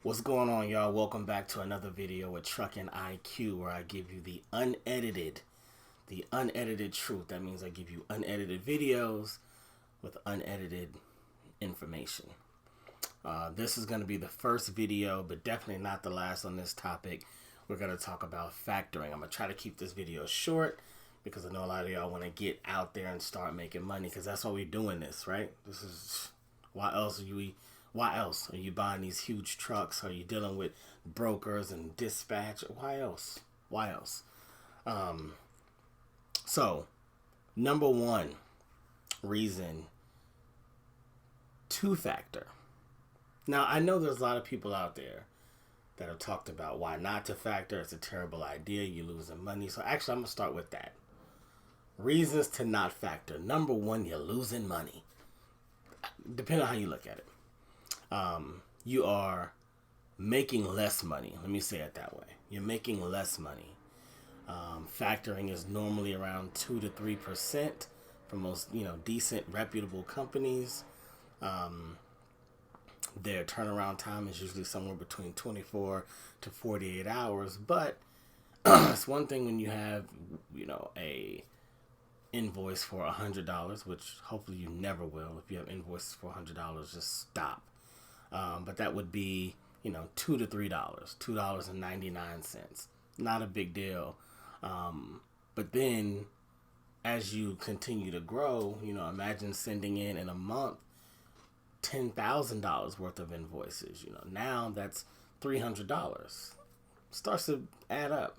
What's going on, y'all? Welcome back to another video with Trucking IQ, where I give you the unedited truth. That means I give you unedited videos with unedited information. This is going to be the first video, but definitely not the last on this topic. We're going to talk about factoring. I'm going to try to keep this video short because I know a lot of y'all want to get out there and start making money, because that's why we're doing this, right? This is why else are you buying these huge trucks? Are you dealing with brokers and dispatch? Why else? Why else? So, number one reason to factor. Now, I know there's a lot of people out there that have talked about why not to factor. It's a terrible idea. You're losing money. So, actually, I'm going to start with that. Reasons to not factor. Number one, you're losing money. Depending on how you look at it. You are making less money. Let me say it that way. You're making less money. Factoring is normally around 2 to 3% for most, decent, reputable companies. Their turnaround time is usually somewhere between 24 to 48 hours. But it's one thing when you have, a invoice for $100, which hopefully you never will. If you have invoices for $100, just stop. But that would be, $2 to $3, $2.99. Not a big deal. But then as you continue to grow, imagine sending in a month $10,000 worth of invoices. Now that's $300. Starts to add up.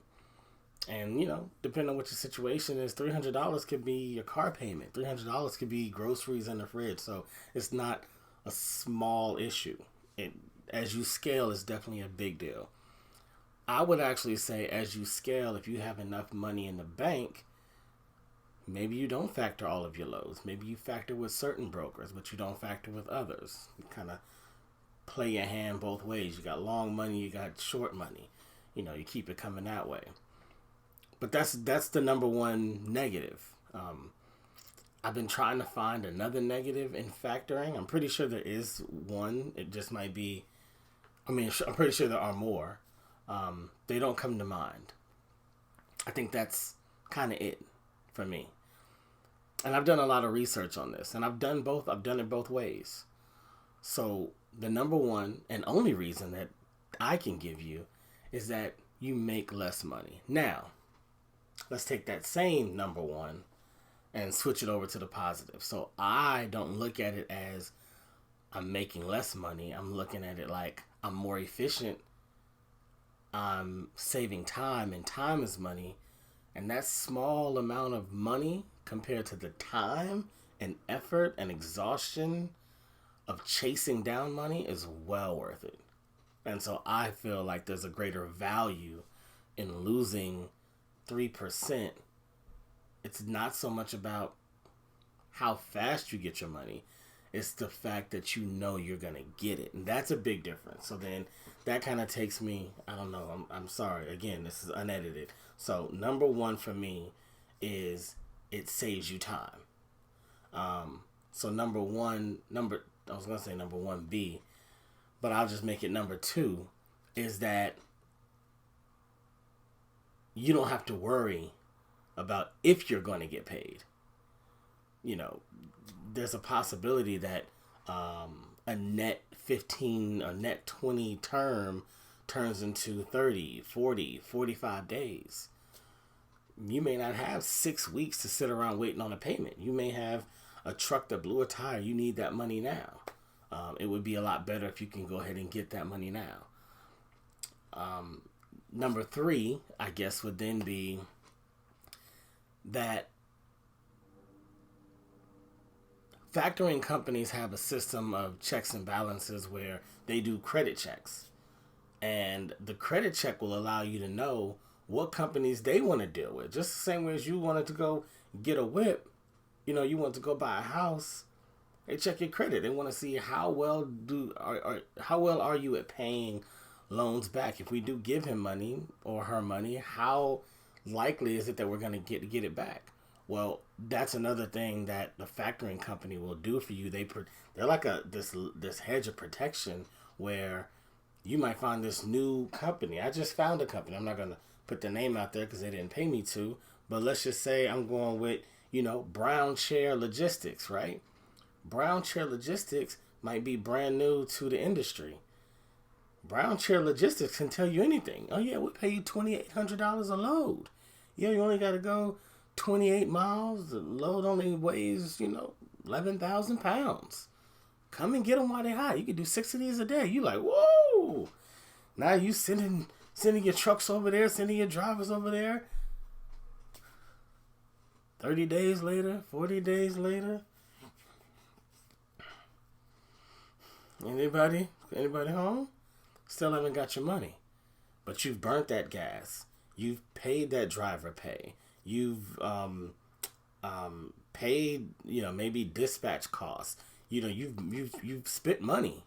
And, depending on what your situation is, $300 could be your car payment. $300 could be groceries in the fridge. So it's not a small issue. As you scale, it's definitely a big deal. I would actually say, as you scale, if you have enough money in the bank, maybe you don't factor all of your loads. Maybe you factor with certain brokers, but you don't factor with others. You kind of play your hand both ways. You got long money, you got short money. You keep it coming that way. But that's the number one negative. I've been trying to find another negative in factoring. I'm pretty sure there is one. It just might be, I'm pretty sure there are more. They don't come to mind. I think that's kind of it for me. And I've done a lot of research on this, and I've done it both ways. So the number one and only reason that I can give you is that you make less money. Now, let's take that same number one and switch it over to the positive. So I don't look at it as I'm making less money. I'm looking at it like I'm more efficient. I'm saving time, and time is money. And that small amount of money compared to the time and effort and exhaustion of chasing down money is well worth it. And so I feel like there's a greater value in losing 3%. It's not so much about how fast you get your money. It's the fact that you're going to get it. And that's a big difference. So then that kind of takes me, I don't know, I'm sorry. Again, this is unedited. So number one for me is it saves you time. So number 1B, but I'll just make it number 2, is that you don't have to worry about if you're going to get paid. There's a possibility that a net 15 or net 20 term turns into 30, 40, 45 days. You may not have 6 weeks to sit around waiting on a payment. You may have a truck that blew a tire. You need that money now. It would be a lot better if you can go ahead and get that money now. Number 3, I guess, would then be that factoring companies have a system of checks and balances where they do credit checks. And the credit check will allow you to know what companies they want to deal with. Just the same way as you wanted to go get a whip, you want to go buy a house, they check your credit. They want to see how well are you at paying loans back. If we do give him money or her money, how likely is it that we're going to get it back? Well, that's another thing that the factoring company will do for you. They're like this hedge of protection where You might find this new company. I just found a company. I'm not going to put the name out there because they didn't pay me to. But let's just say I'm going with, Brown Chair Logistics, right? Brown Chair Logistics might be brand new to the industry. Brown Chair Logistics can tell you anything. Oh, yeah, we'll pay you $2,800 a load. Yeah, you only got to go 28 miles. The load only weighs, 11,000 pounds. Come and get them while they're hot. You can do 6 of these a day. You like, whoa. Now you sending your trucks over there, sending your drivers over there. 30 days later, 40 days later. Anybody home? Still haven't got your money. But you've burnt that gas. You've paid that driver pay. You've paid, maybe dispatch costs. You've spent money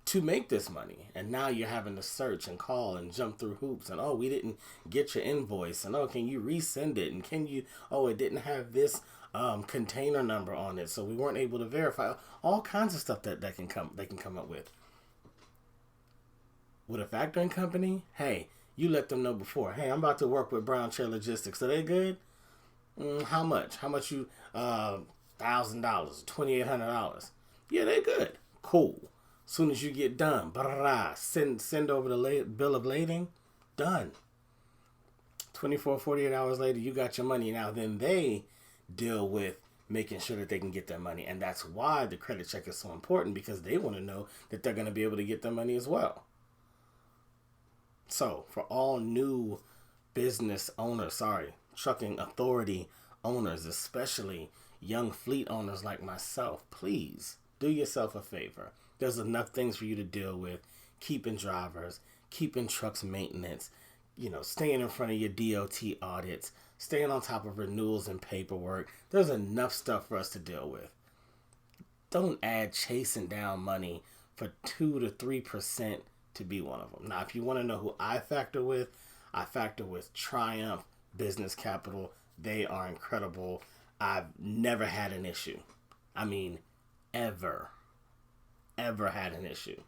to make this money, and now you're having to search and call and jump through hoops, and we didn't get your invoice, and can you resend it, and it didn't have this container number on it, so we weren't able to verify. All kinds of stuff that they can come up with a factoring company. Hey, you let them know before. Hey, I'm about to work with Brown Chair Logistics. Are they good? How much? How much you? $1,000, $2,800. Yeah, they good. Cool. Soon as you get done, send over the bill of lading. Done. 24, 48 hours later, you got your money. Now, then they deal with making sure that they can get their money. And that's why the credit check is so important, because they want to know that they're going to be able to get their money as well. So, for all new business owners, trucking authority owners, especially young fleet owners like myself, please do yourself a favor. There's enough things for you to deal with. Keeping drivers, keeping trucks maintenance, staying in front of your DOT audits, staying on top of renewals and paperwork. There's enough stuff for us to deal with. Don't add chasing down money for 2 to 3% to be one of them. Now, if you want to know who I factor with Triumph Business Capital. They are incredible. I've never had an issue. I mean, ever had an issue.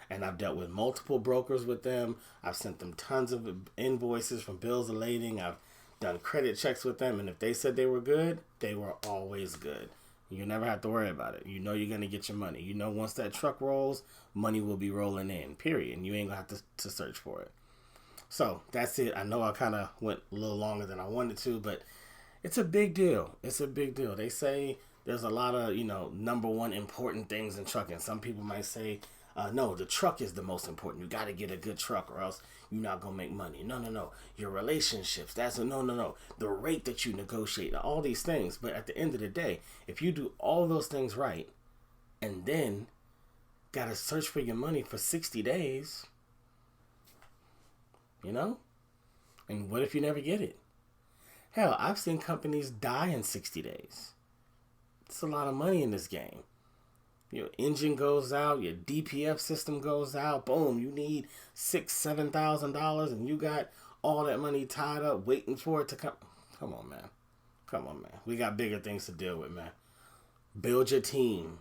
And I've dealt with multiple brokers with them. I've sent them tons of invoices from bills of lading. I've done credit checks with them. And if they said they were good, they were always good. You never have to worry about it. You're going to get your money. Once that truck rolls, money will be rolling in, period. And you ain't going to have to search for it. So that's it. I know I kind of went a little longer than I wanted to, but it's a big deal. It's a big deal. They say there's a lot of, number one important things in trucking. Some people might say, no, the truck is the most important. You got to get a good truck or else you're not going to make money. No. Your relationships, no. The rate that you negotiate, all these things. But at the end of the day, if you do all those things right and then got to search for your money for 60 days, and what if you never get it? Hell, I've seen companies die in 60 days. It's a lot of money in this game. Your engine goes out, your DPF system goes out, boom, you need $6,000, $7,000, and you got all that money tied up waiting for it to come. Come on, man. We got bigger things to deal with, man. Build your team.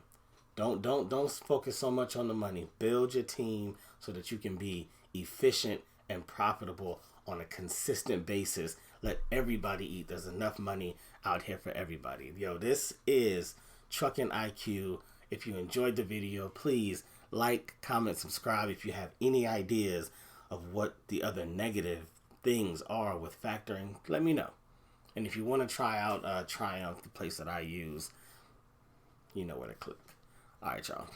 Don't focus so much on the money. Build your team so that you can be efficient and profitable on a consistent basis. Let everybody eat. There's enough money out here for everybody. This is Trucking IQ. If you enjoyed the video, please like, comment, subscribe. If you have any ideas of what the other negative things are with factoring, let me know. And if you want to try out Triumph, the place that I use, you know where to click. All right, y'all.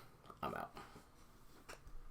I'm out.